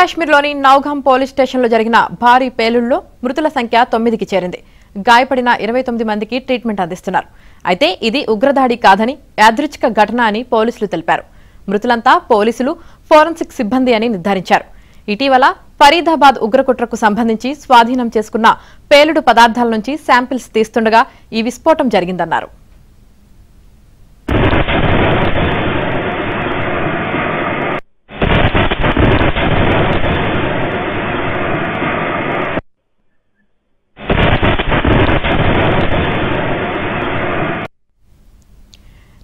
కాశ్మీర్లోని నౌగాం పోలీస్ స్టేషన్లో జరిగిన భారీ పేలుళ్లలో మృతుల సంఖ్య 9కి చేరింది. గాయపడిన 29 మందికి ట్రీట్మెంట్ అందిస్తున్నారు. అయితే ఇది ఉగ్రదాడి కాదని యాదృచ్ఛిక ఘటన అని పోలీసులు తెలిపారు. మృతులంతా పోలీసులు, ఫోరెన్సిక్ సిబ్బంది అని నిర్ధారించారు. ఇటీవల ఫరీదాబాద్ ఉగ్రకుట్రకు సంబంధించి స్వాధీనం చేసుకున్న పేలుడు పదార్థాల నుంచి శాంపిల్స్ తీస్తుండగా ఈ విస్ఫోటం జరిగిందన్నారు.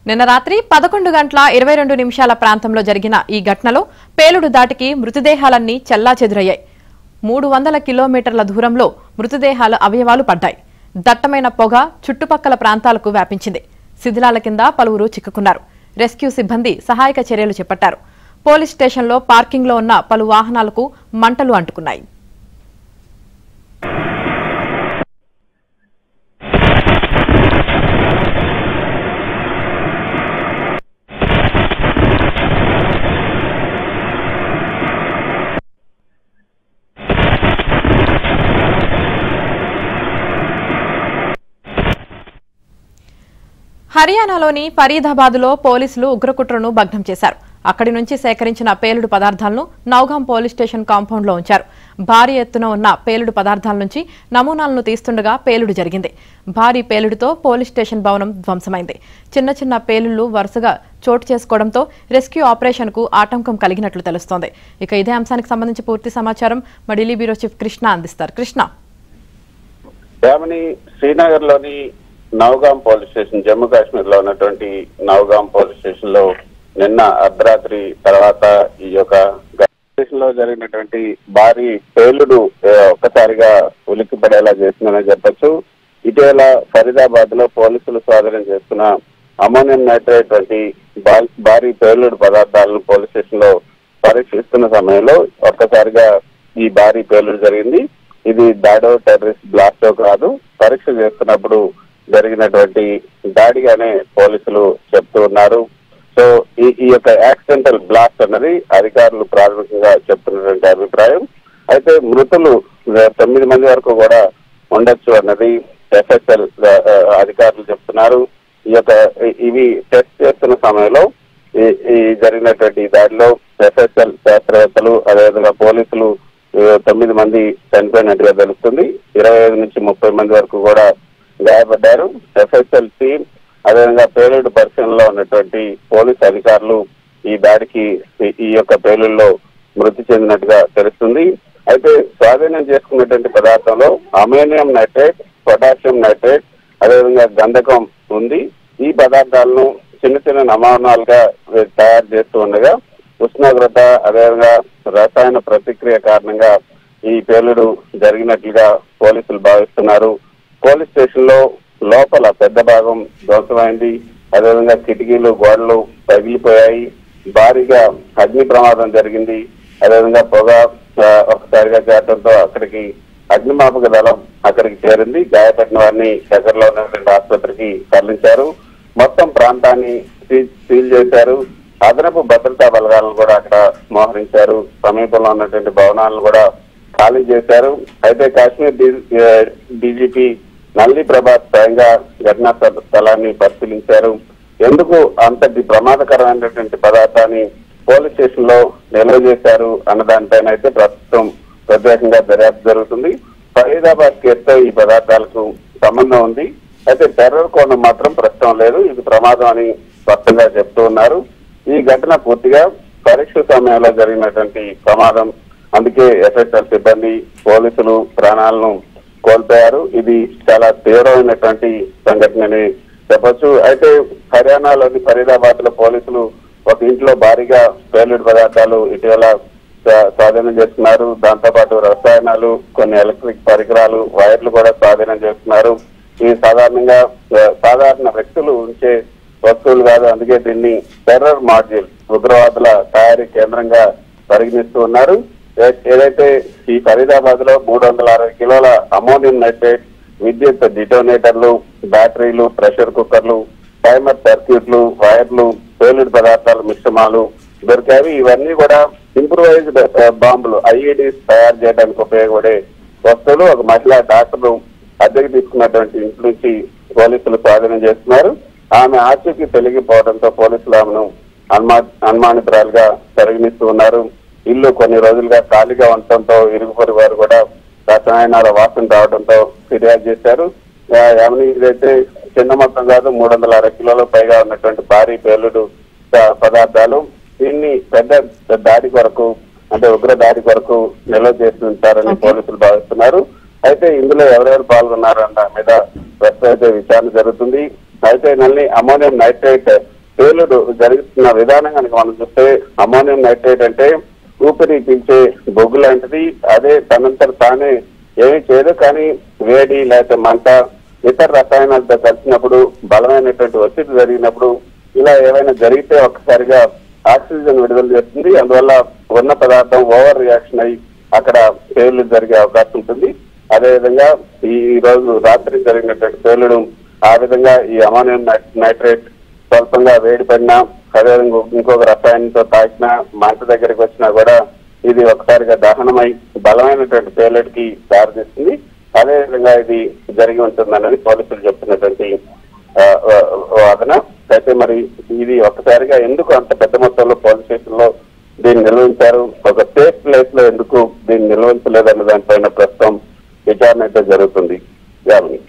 నిన్న రాత్రి 11 గంటల 22 నిమిషాల ప్రాంతంలో జరిగిన ఈ ఘటనలో పేలుడు దాటికి మృతదేహాలన్నీ చెల్లాచెదురయ్యాయి. 300 కిలోమీటర్ల దూరంలో మృతదేహాల అవయవాలు పడ్డాయి. దట్టమైన పొగ చుట్టుపక్కల ప్రాంతాలకు వ్యాపించింది. శిథిలాల కింద పలువురు చిక్కుకున్నారు. రెస్క్యూ సిబ్బంది సహాయక చర్యలు చేపట్టారు. పోలీస్ స్టేషన్లో పార్కింగ్లో ఉన్న పలు వాహనాలకు మంటలు అంటుకున్నాయి. హర్యానాలోని ఫరీదాబాద్లో పోలీసులు ఉగ్రకుట్రను భగ్నం చేశారు. అక్కడి నుంచి సేకరించిన పేలుడు పదార్థాలను నౌగాం పోలీస్ స్టేషన్ కాంపౌండ్లో ఉంచారు. భారీ ఎత్తున ఉన్న పేలుడు పదార్థాల నుంచి నమూనాలను తీస్తుండగా పేలుడు జరిగింది. భారీ పేలుడుతో పోలీస్ స్టేషన్ భవనం ధ్వంసమైంది. చిన్న చిన్న పేలుళ్లు వరుసగా చోటు చేసుకోవడంతో రెస్క్యూ ఆపరేషన్ కు ఆటంకం కలిగినట్లు తెలుస్తోంది. ఇక ఇదే అంశానికి సంబంధించి పూర్తి సమాచారం మా ఢిల్లీ బ్యూరో చీఫ్ కృష్ణ అందిస్తారు. కృష్ణ, శ్రీనగర్ లోని నౌగాం పోలీస్ స్టేషన్, జమ్మూ కాశ్మీర్ లో ఉన్నటువంటి నౌగాం పోలీస్ స్టేషన్ లో నిన్న అర్ధరాత్రి తర్వాత ఈ యొక్క స్టేషన్ లో జరిగినటువంటి భారీ పేలుడు ఒక్కసారిగా ఉలిక్కిపడేలా చేసిందని చెప్పొచ్చు. ఇటీవల ఫరీదాబాద్ లో పోలీసులు స్వాధీనం చేసుకున్న అమోనియం నైట్రేట్ వంటి భారీ పేలుడు పదార్థాలను పోలీస్ స్టేషన్ లో పరీక్షిస్తున్న సమయంలో ఒక్కసారిగా ఈ భారీ పేలుడు జరిగింది. ఇది దాడో, టెర్రరిస్ట్ బ్లాస్టో కాదు, పరీక్ష చేస్తున్నప్పుడు జరిగినటువంటి దాడిగానే పోలీసులు చెప్తూ ఉన్నారు. సో ఈ యొక్క యాక్సిడెంటల్ బ్లాస్ట్ అన్నది అధికారులు ప్రాథమికంగా చెప్తున్నటువంటి అభిప్రాయం. అయితే మృతులు 9 మంది వరకు కూడా ఉండొచ్చు అన్నది ఎఫ్ఎస్ఎల్ అధికారులు చెప్తున్నారు. ఇవి టెస్ట్ చేస్తున్న సమయంలో ఈ జరిగినటువంటి దాడిలో ఎఫ్ఎస్ఎల్ శాస్త్రవేత్తలు, అదేవిధంగా పోలీసులు 9 మంది చనిపోయినట్టుగా తెలుస్తుంది. 25 నుంచి 30 మంది వరకు కూడా గాయపడ్డారు. ఎఫ్ఎస్ఎల్ టీం, అదేవిధంగా పేలుడు పరిశీలనలో ఉన్నటువంటి పోలీసు అధికారులు ఈ దాడికి, ఈ యొక్క పేలుడులో మృతి చెందినట్టుగా తెలుస్తుంది. అయితే స్వాధీనం చేసుకున్నటువంటి పదార్థంలో అమోనియం నైట్రేట్, పొటాషియం నైట్రేట్, అదేవిధంగా గంధకం ఉంది. ఈ పదార్థాలను చిన్న చిన్న నమూనాలుగా తయారు చేస్తూ ఉండగా ఉష్ణోగ్రత, అదేవిధంగా రసాయన ప్రతిక్రియ కారణంగా ఈ పేలుడు జరిగినట్లుగా పోలీసులు భావిస్తున్నారు. పోలీస్ స్టేషన్ లో లోపల పెద్ద భాగం ధ్వంసమైంది. అదేవిధంగా కిటికీలు, గోడలు పగిలిపోయాయి. భారీగా అగ్ని ప్రమాదం జరిగింది. అదేవిధంగా పొగ ఒకసారిగా చేరడంతో అక్కడికి అగ్నిమాపక దళం అక్కడికి చేరింది. గాయపడిన వారిని దగ్గరలో ఉన్నటువంటి ఆసుపత్రికి తరలించారు. మొత్తం ప్రాంతాన్ని సీల్ చేశారు. అదనపు భద్రతా బలగాలను కూడా అక్కడ మోహరించారు. సమీపంలో ఉన్నటువంటి భవనాలను కూడా ఖాళీ చేశారు. అయితే కాశ్మీర్ డీజీపీ నల్లి ప్రభాత్ స్వయంగా ఘటనా స్థలాన్ని పరిశీలించారు. ఎందుకు అంతటి ప్రమాదకరమైనటువంటి పదార్థాన్ని పోలీస్ స్టేషన్ లో నిల్వ చేశారు అన్న దానిపైన అయితే ప్రస్తుతం ప్రత్యేకంగా దర్యాప్తు జరుగుతుంది. ఫరీదాబాద్ కేసుతో ఈ పదార్థాలకు సంబంధం ఉంది. అయితే టెర్రర్ కోణం మాత్రం ప్రస్తుతం లేదు. ఇది ప్రమాదం అని స్పష్టంగా చెప్తూ ఉన్నారు. ఈ ఘటన పూర్తిగా పరీక్ష సమయంలో జరిగినటువంటి ప్రమాదం. అందుకే ఎఫ్ఎస్ఎల్ సిబ్బంది, పోలీసులు ప్రాణాలను కోల్పోయారు. ఇది చాలా తీవ్రమైనటువంటి సంఘటనని చెప్పొచ్చు. అయితే హర్యానాలోని ఫరీదాబాద్ లో పోలీసులు ఒక ఇంట్లో భారీగా పేలుడు పదార్థాలు ఇటీవల స్వాధీనం చేస్తున్నారు. దాంతోపాటు రసాయనాలు, కొన్ని ఎలక్ట్రిక్ పరికరాలు, వైర్లు కూడా స్వాధీనం చేస్తున్నారు. ఇవి సాధారణ వ్యక్తులు ఉంచే వస్తువులు కాదు. అందుకే దీన్ని టెర్రర్ మాడ్యూల్, ఉగ్రవాదుల తయారీ కేంద్రంగా పరిగణిస్తూ ఉన్నారు. ఏదైతే ఈ ఫరీదాబాద్ లో 360 కిలోల అమోనియం నైట్రేట్, విద్యుత్ డిటోనేటర్లు, బ్యాటరీలు, ప్రెషర్ కుక్కర్లు, టైమర్ సర్క్యూట్లు, వైర్లు, పేలుడు పదార్థాల మిశ్రమాలు, దొరికాయి. ఇవన్నీ కూడా ఇంప్రూవైజ్డ్ బాంబులు, ఐఈడీస్ తయారు చేయడానికి ఉపయోగపడే వస్తువులు. ఒక మహిళా డాక్టర్ అద్దెకి తీసుకున్నటువంటి ఇంటి నుంచి పోలీసులు స్వాధీనం చేస్తున్నారు. ఆమె ఆచూకీ తెలిగిపోవడంతో పోలీసులు ఆమెను అనుమానితురాలుగా పరిగణిస్తూ ఉన్నారు. ఇల్లు కొన్ని రోజులుగా ఖాళీగా ఉండటంతో ఇరుగు పొరుగు వారు కూడా రసాయనాల వాసన రావడంతో ఫిర్యాదు చేశారు. ఇదైతే చిన్న మొత్తం కాదు, 360 కిలోలకు పైగా ఉన్నటువంటి భారీ పేలుడు పదార్థాలు. దీన్ని పెద్ద దాడి కొరకు, అంటే ఉగ్ర దాడి కొరకు నిల్వ చేసి ఉంటారని పోలీసులు భావిస్తున్నారు. అయితే ఇందులో ఎవరెవరు పాల్గొన్నారు అన్న మీద ప్రస్తుతం విచారణ జరుగుతుంది. అయితే మళ్ళీ అమ్మోనియం నైట్రేట్ పేలుడు జరుగుతున్న విధానం కనుక మనం చూస్తే, అమ్మోనియం నైట్రేట్ అంటే ఊపిరి పీల్చే బొగ్గు లాంటిది. అదే తనంతట తానే ఏమీ చేయదు, కానీ వేడి లేకపోతే మంట ఇతర రసాయనాలతో కలిసినప్పుడు, బలమైనటువంటి ఒత్తిడి జరిగినప్పుడు, ఇలా ఏమైనా జరిగితే ఒక్కసారిగా ఆక్సిజన్ విడుదల చేస్తుంది. అందువల్ల ఉన్న పదార్థం ఓవర్ రియాక్షన్ అయ్యి అక్కడ పేలుడు జరిగే అవకాశం ఉంటుంది. అదేవిధంగా ఈ రోజు రాత్రి జరిగినటువంటి పేలుడు ఆ విధంగా ఈ అమోనియం నైట్రేట్ స్వల్పంగా వేడి పడినా, అదేవిధంగా ఇంకొక రసాయనంతో తాకినా, మంట దగ్గరికి వచ్చినా కూడా ఇది ఒకసారిగా దహనమై బలమైనటువంటి పేలుడికి దారితీస్తుంది. అదేవిధంగా ఇది జరిగి ఉంటుందన్నది పోలీసులు చెప్తున్నటువంటి వాదన. అయితే మరి ఇది ఒక్కసారిగా ఎందుకు అంత పెద్ద మొత్తంలో పోలీస్ స్టేషన్ లో దీన్ని నిల్వించారు, ఒక సేఫ్ ప్లేస్ లో ఎందుకు దీన్ని నిల్వించలేదన్న దానిపైన ప్రస్తుతం విచారణ అయితే జరుగుతుంది. యామిని.